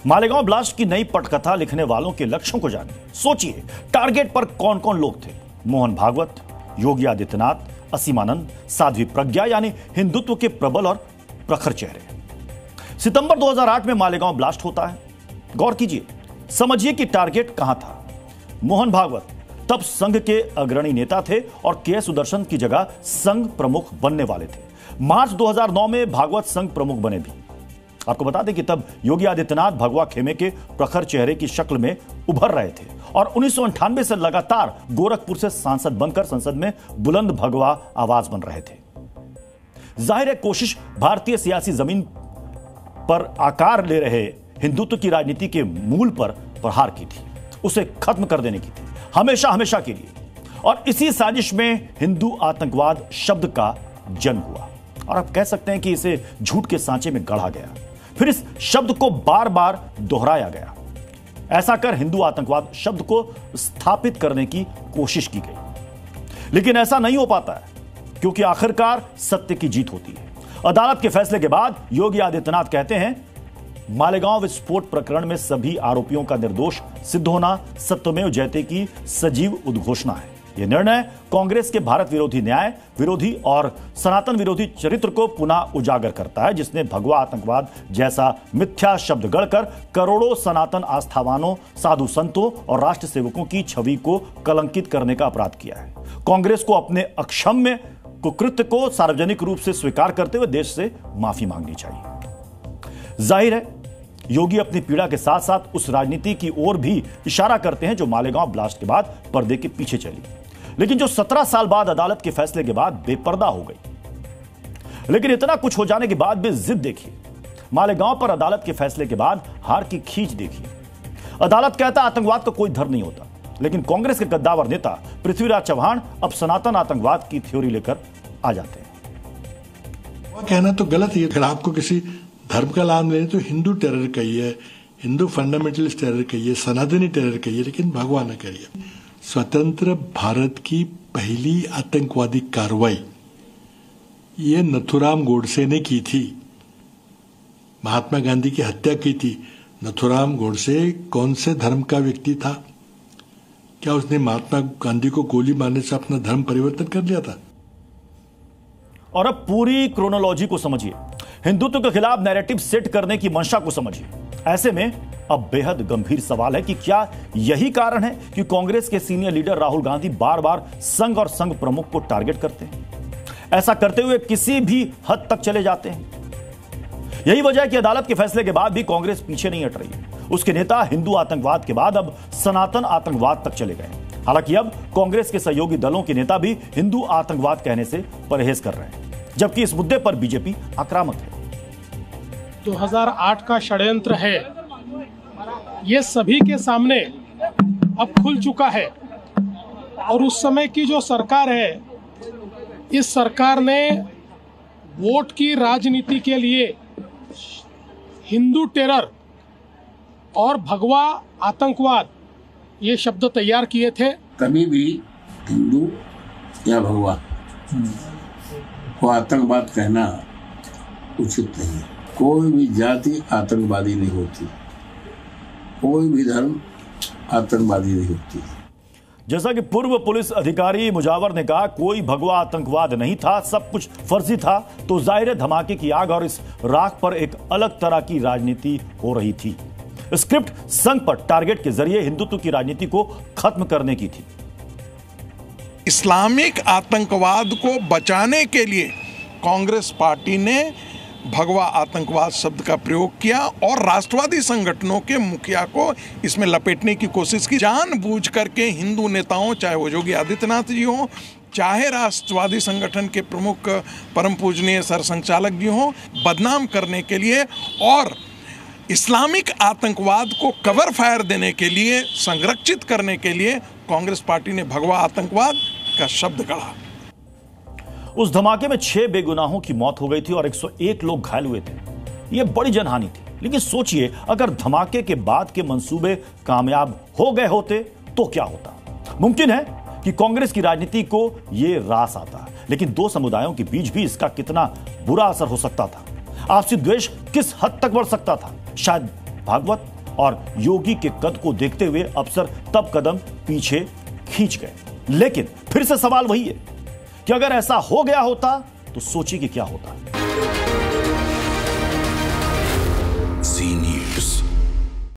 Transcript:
Malegaon blast की नई पटकथा लिखने वालों के लक्ष्यों को जानिए। सोचिए, टारगेट पर कौन कौन लोग थे। मोहन भागवत, योगी आदित्यनाथ, असीमानंद, साध्वी प्रज्ञा यानी हिंदुत्व के प्रबल और प्रखर चेहरे। सितंबर 2008 में मालेगांव ब्लास्ट होता है। गौर कीजिए, समझिए कि टारगेट कहां था। मोहन भागवत तब संघ के अग्रणी नेता थे और के सुदर्शन की जगह संघ प्रमुख बनने वाले थे। मार्च 2009 में भागवत संघ प्रमुख बने भी। आपको बता दें कि तब योगी आदित्यनाथ भगवा खेमे के प्रखर चेहरे की शक्ल में उभर रहे थे और 1998 से लगातार गोरखपुर से सांसद बनकर संसद में बुलंद भगवा आवाज बन रहे थे। जाहिर है, कोशिश भारतीय सियासी जमीन पर आकार ले रहे हिंदुत्व की राजनीति के मूल पर प्रहार की थी, उसे खत्म कर देने की थी, हमेशा हमेशा के लिए। और इसी साजिश में हिंदू आतंकवाद शब्द का जन्म हुआ और आप कह सकते हैं कि इसे झूठ के सांचे में गढ़ा गया, फिर इस शब्द को बार बार दोहराया गया। ऐसा कर हिंदू आतंकवाद शब्द को स्थापित करने की कोशिश की गई, लेकिन ऐसा नहीं हो पाता है क्योंकि आखिरकार सत्य की जीत होती है। अदालत के फैसले के बाद योगी आदित्यनाथ कहते हैं, मालेगांव विस्फोट प्रकरण में सभी आरोपियों का निर्दोष सिद्ध होना सत्यमेव जयते की सजीव उद्घोषणा है। यह निर्णय कांग्रेस के भारत विरोधी, न्याय विरोधी और सनातन विरोधी चरित्र को पुनः उजागर करता है, जिसने भगवा आतंकवाद जैसा मिथ्या शब्द गढ़कर करोड़ों सनातन आस्थावानों, साधु संतों और राष्ट्र सेवकों की छवि को कलंकित करने का अपराध किया है। कांग्रेस को अपने अक्षम्य कुकृत्य को सार्वजनिक रूप से स्वीकार करते हुए देश से माफी मांगनी चाहिए। जाहिर है, योगी अपनी पीड़ा के साथ साथ उस राजनीति की ओर भी इशारा करते हैं जो मालेगांव ब्लास्ट के बाद पर्दे के पीछे चली, लेकिन जो 17 साल बाद अदालत के फैसले के बाद बेपर्दा हो गई। लेकिन इतना कुछ हो जाने के बाद भी जिद देखिए। मालेगांव पर अदालत के फैसले के बाद हार की खींच देखिए। अदालत कहता आतंकवाद का कोई धर्म नहीं होता, लेकिन कांग्रेस के कद्दावर नेता पृथ्वीराज चव्हाण अब सनातन आतंकवाद की थ्योरी लेकर आ जाते हैं। वह कहना तो गलत है। अगर आपको किसी धर्म का नाम लेने तो हिंदू टेरर कहिए, हिंदू फंडामेंटलिस्ट टेरर कहिए, सनातनी टेरर कहिए, लेकिन भगवा न करिए। स्वतंत्र भारत की पहली आतंकवादी कार्रवाई ये नथुराम गोडसे ने की थी। महात्मा गांधी की हत्या की थी। नथुराम गोडसे कौन से धर्म का व्यक्ति था? क्या उसने महात्मा गांधी को गोली मारने से अपना धर्म परिवर्तन कर लिया था? और अब पूरी क्रोनोलॉजी को समझिए, हिंदुत्व के खिलाफ नैरेटिव सेट करने की मंशा को समझिए। ऐसे में अब बेहद गंभीर सवाल है कि क्या यही कारण है कि कांग्रेस के सीनियर लीडर राहुल गांधी बार बार संघ और संघ प्रमुख को टारगेट करते हैं, ऐसा करते हुए किसी भी हद तक चले जाते हैं। यही वजह है कि अदालत के फैसले के बाद भी कांग्रेस पीछे नहीं हट रही है। उसके नेता हिंदू आतंकवाद के बाद अब सनातन आतंकवाद तक चले गए। हालांकि अब कांग्रेस के सहयोगी दलों के नेता भी हिंदू आतंकवाद कहने से परहेज कर रहे हैं, जबकि इस मुद्दे पर बीजेपी आक्रामक है। 2008 का षड्यंत्र है, ये सभी के सामने अब खुल चुका है। और उस समय की जो सरकार है, इस सरकार ने वोट की राजनीति के लिए हिंदू टेरर और भगवा आतंकवाद ये शब्द तैयार किए थे। कभी भी हिंदू या भगवा को आतंकवाद कहना उचित नहीं है। कोई भी जाति आतंकवादी नहीं होती, कोई भी धर्म आतंकवादी नहीं होती। जैसा कि पूर्व पुलिस अधिकारी मुजावर ने कहा, कोई भगवा आतंकवाद नहीं था, सब कुछ फर्जी था, तो जाहिर है धमाके की आग और इस राख पर एक अलग तरह की राजनीति हो रही थी। स्क्रिप्ट संघ पर टारगेट के जरिए हिंदुत्व की राजनीति को खत्म करने की थी। इस्लामिक आतंकवाद को बचाने के लिए कांग्रेस पार्टी ने भगवा आतंकवाद शब्द का प्रयोग किया और राष्ट्रवादी संगठनों के मुखिया को इसमें लपेटने की कोशिश की। जानबूझ करके हिंदू नेताओं, चाहे वो योगी आदित्यनाथ जी हों, चाहे राष्ट्रवादी संगठन के प्रमुख परम पूजनीय सरसंघचालक जी हों, बदनाम करने के लिए और इस्लामिक आतंकवाद को कवर फायर देने के लिए, संरक्षित करने के लिए कांग्रेस पार्टी ने भगवा आतंकवाद का शब्द गढ़ा। उस धमाके में 6 बेगुनाहों की मौत हो गई थी और 101 लोग घायल हुए थे। यह बड़ी जनहानि थी, लेकिन सोचिए अगर धमाके के बाद के मंसूबे कामयाब हो गए होते तो क्या होता। मुमकिन है कि कांग्रेस की राजनीति को यह रास आता, लेकिन दो समुदायों के बीच भी इसका कितना बुरा असर हो सकता था। आपसी द्वेष किस हद तक बढ़ सकता था, शायद भागवत और योगी के कद को देखते हुए अफसर तब कदम पीछे खींच गए। लेकिन फिर से सवाल वही है कि अगर ऐसा हो गया होता तो सोचिए कि क्या होता।